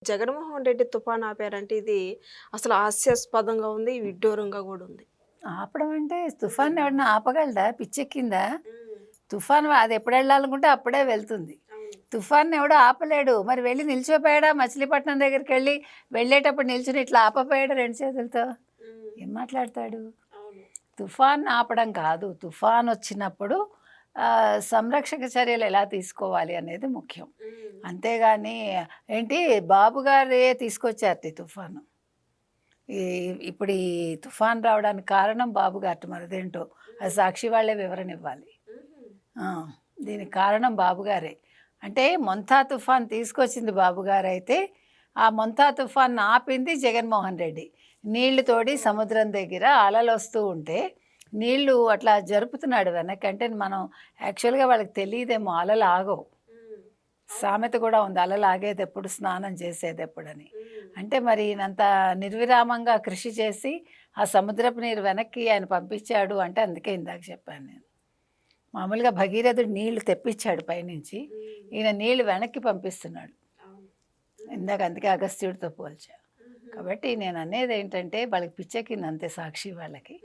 జగన్మోహన్ రెడ్డి తుఫాన్ ఆపారంటే ఇది అసలు హాస్యాస్పదంగా ఉంది, విడ్డూరంగా కూడా ఉంది. ఆపడం అంటే తుఫాన్ ఎవడన్నా ఆపగలడా? పిచ్చెక్కిందా? తుఫాన్ అది ఎప్పుడు వెళ్ళాలనుకుంటే అప్పుడే వెళ్తుంది. తుఫాన్ ఎవడో ఆపలేడు. మరి వెళ్ళి నిల్చోపోయాడా? మచిలీపట్నం దగ్గరికి వెళ్ళేటప్పుడు నిల్చుని ఇట్లా ఆపపోయాడా 2 చేతులతో? ఏం మాట్లాడతాడు? తుఫాన్ ఆపడం కాదు, తుఫాన్ వచ్చినప్పుడు సంరక్షక చర్యలు ఎలా తీసుకోవాలి అనేది ముఖ్యం. అంతేగాని ఏంటి బాబు గారే తీసుకొచ్చారు ఈ తుఫాను. ఇప్పుడు ఈ తుఫాన్ రావడానికి కారణం బాబు గారు, మరదేంటో అది సాక్షి వాళ్ళే వివరణ ఇవ్వాలి. దీనికి కారణం బాబు గారే. అంటే మొంతా తుఫాన్ తీసుకొచ్చింది బాబు గారు అయితే ఆ మొంతా తుఫాన్ ఆపింది జగన్మోహన్ రెడ్డి. నీళ్లు తోడి సముద్రం దగ్గర అలలు వస్తూ ఉంటే నీళ్లు అట్లా జరుపుతున్నాడు వెనక్కి. అంటే మనం యాక్చువల్గా వాళ్ళకి తెలియదేమో అలలు ఆగవు. సామెత కూడా ఉంది, అలలు ఆగేది ఎప్పుడు, స్నానం చేసేది ఎప్పుడని. అంటే మరి ఈయనంత నిర్విరామంగా కృషి చేసి ఆ సముద్రపు నీరు వెనక్కి ఆయన పంపించాడు అంటే అందుకే ఇందాక చెప్పాను నేను. మామూలుగా భగీరథుడు నీళ్లు తెప్పించాడు పైనుంచి, ఈయన నీళ్లు వెనక్కి పంపిస్తున్నాడు ఇందాక, అందుకే అగస్త్యుడితో పోల్చా. కాబట్టి నేను అనేది ఏంటంటే వాళ్ళకి పిచ్చెక్కింది అంతే సాక్షి వాళ్ళకి.